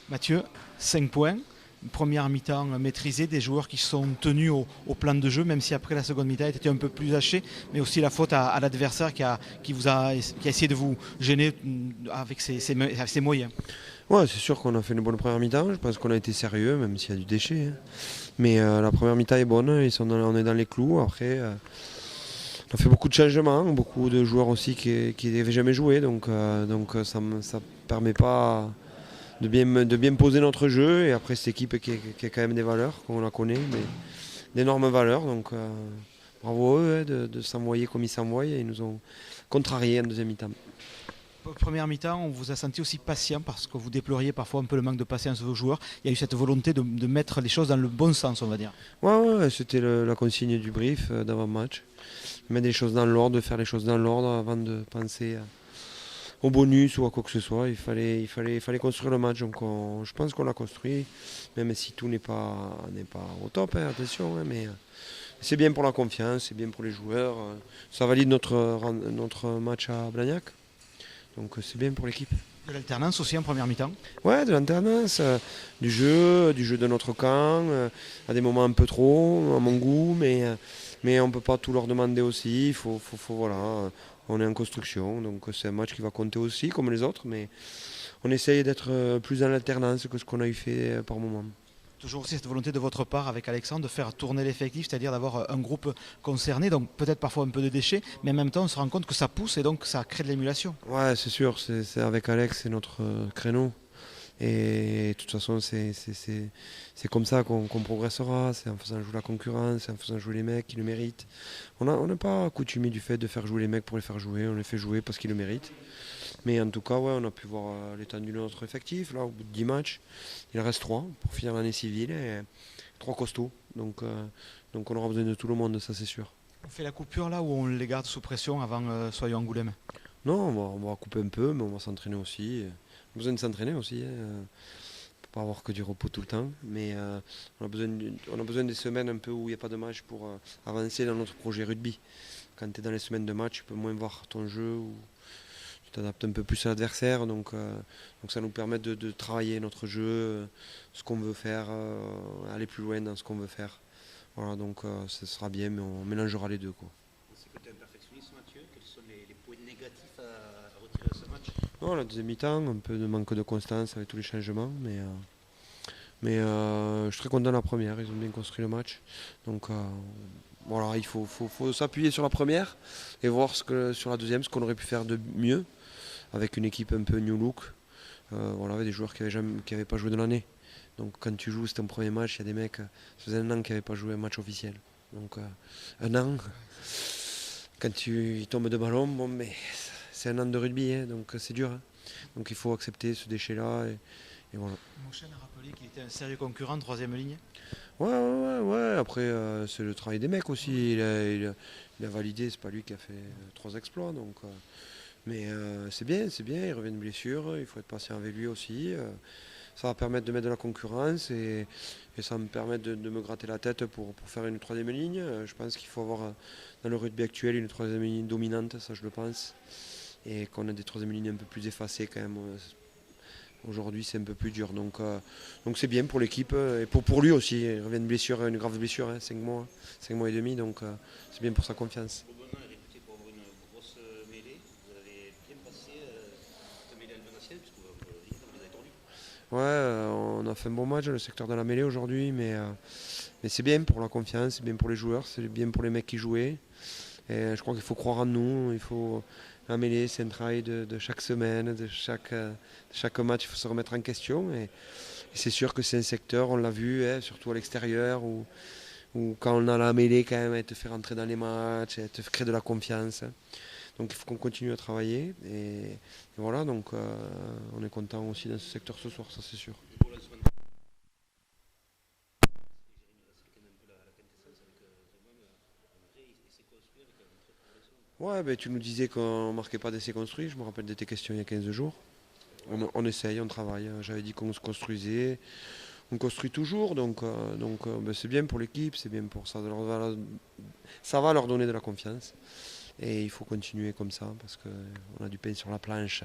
Mathieu, 5 points. Une première mi-temps maîtrisée, des joueurs qui sont tenus au plan de jeu, même si après la seconde mi-temps était un peu plus haché, mais aussi la faute à l'adversaire qui a essayé de vous gêner avec ses moyens. Ouais, c'est sûr qu'on a fait une bonne première mi-temps. Je pense qu'on a été sérieux, même s'il y a du déchet, hein. Mais la première mi-temps est bonne, on est dans les clous. Après, on a fait beaucoup de changements, beaucoup de joueurs aussi qui n'avaient jamais joué, donc ça permet pas de bien poser notre jeu. Et après, cette équipe qui a quand même des valeurs, qu'on la connaît, mais d'énormes valeurs. Donc bravo à eux, hein, de s'envoyer comme ils s'envoient. Et ils nous ont contrariés en deuxième mi-temps. Première mi-temps, on vous a senti aussi patient parce que vous déploriez parfois un peu le manque de patience de vos joueurs. Il y a eu cette volonté de mettre les choses dans le bon sens, on va dire. Ouais, c'était la consigne du brief d'avant-match. Mettre les choses dans l'ordre, de faire les choses dans l'ordre avant de penser au bonus ou à quoi que ce soit. Il fallait construire le match. Donc je pense qu'on l'a construit, même si tout n'est pas au top, hein, attention. Hein, mais c'est bien pour la confiance, c'est bien pour les joueurs. Ça valide notre match à Blagnac. Donc c'est bien pour l'équipe. De l'alternance aussi en première mi-temps. Ouais, de l'alternance, du jeu de notre camp, à des moments un peu trop, à mon goût, mais on ne peut pas tout leur demander aussi. Voilà, on est en construction, donc c'est un match qui va compter aussi, comme les autres, mais on essaye d'être plus dans l'alternance que ce qu'on a eu fait par moment. Toujours aussi cette volonté de votre part avec Alexandre de faire tourner l'effectif, c'est-à-dire d'avoir un groupe concerné, donc peut-être parfois un peu de déchets, mais en même temps on se rend compte que ça pousse et donc ça crée de l'émulation. Ouais, c'est sûr, c'est avec Alex, c'est notre créneau. Et de toute façon, c'est comme ça qu'on progressera, c'est en faisant jouer la concurrence, c'est en faisant jouer les mecs qui le méritent. On n'est pas accoutumé du fait de faire jouer les mecs pour les faire jouer, on les fait jouer parce qu'ils le méritent. Mais en tout cas, ouais, on a pu voir l'étendue de notre effectif. Là, au bout de 10 matchs, il en reste 3 pour finir l'année civile et 3 costauds. Donc on aura besoin de tout le monde, ça c'est sûr. On fait la coupure là où on les garde sous pression avant Soyons Angoulême. Non, on va couper un peu, mais on va s'entraîner aussi. On a besoin de s'entraîner aussi, hein. On ne peut pas avoir que du repos tout le temps. Mais on a besoin des semaines un peu où il n'y a pas de match pour avancer dans notre projet rugby. Quand tu es dans les semaines de match, tu peux moins voir ton jeu ou tu t'adaptes un peu plus à l'adversaire. Donc ça nous permet de travailler notre jeu, ce qu'on veut faire, aller plus loin dans ce qu'on veut faire. Voilà, donc ce sera bien, mais on mélangera les deux, quoi. C'est côté imperfectionniste, Mathieu. Quels sont les points négatifs à retirer de ce match? Non, la deuxième mi-temps, un peu de manque de constance avec tous les changements, mais je suis très content de la première, ils ont bien construit le match. Donc voilà, il faut s'appuyer sur la première et voir sur la deuxième ce qu'on aurait pu faire de mieux avec une équipe un peu new look. Voilà, avec des joueurs qui avaient pas joué de l'année. Donc quand tu joues, c'est ton premier match, il y a des mecs, ça faisait un an qui n'avaient pas joué un match officiel. Donc un an, quand ils tombent de ballon, bon, mais c'est un an de rugby, hein, donc c'est dur, hein. Donc il faut accepter ce déchet-là et voilà. Mouchen a rappelé qu'il était un sérieux concurrent, troisième ligne. Ouais. Après, c'est le travail des mecs aussi. Il a validé, c'est pas lui qui a fait 3 exploits. Mais c'est bien, il revient de blessure, il faut être patient avec lui aussi. Ça va permettre de mettre de la concurrence et ça va me permettre de me gratter la tête pour faire une troisième ligne. Je pense qu'il faut avoir dans le rugby actuel une troisième ligne dominante, ça je le pense. Et qu'on a des troisième lignes un peu plus effacées quand même. Aujourd'hui, c'est un peu plus dur. Donc c'est bien pour l'équipe et pour lui aussi. Il revient de blessure, une grave blessure, hein, 5 mois et demi. Donc c'est bien pour sa confiance. Beaubonnais est réputé pour avoir une grosse mêlée. Vous avez bien passé cette mêlée alsacienne, puisque vous les avez tordus. Ouais, on a fait un bon match dans le secteur de la mêlée aujourd'hui, mais c'est bien pour la confiance, c'est bien pour les joueurs, c'est bien pour les mecs qui jouaient. Et je crois qu'il faut croire en nous. La mêlée, c'est un travail de chaque semaine, de chaque match, il faut se remettre en question. Et c'est sûr que c'est un secteur, on l'a vu, hein, surtout à l'extérieur, où quand on a la mêlée, quand même, elle te fait rentrer dans les matchs, elle te crée de la confiance. Donc il faut qu'on continue à travailler. Et voilà, donc on est content aussi dans ce secteur ce soir, ça c'est sûr. Et pour la semaine prochaine, Jérémy Racine, quand même un peu la quintessence avec vraiment un vrai essai construit avec une très progression. Ouais, ben, tu nous disais qu'on ne marquait pas d'essais construits, je me rappelle de tes questions il y a 15 jours. On essaye, on travaille. J'avais dit qu'on se construisait, on construit toujours, donc ben, c'est bien pour l'équipe, c'est bien pour ça. Ça va leur donner de la confiance et il faut continuer comme ça parce qu'on a du pain sur la planche.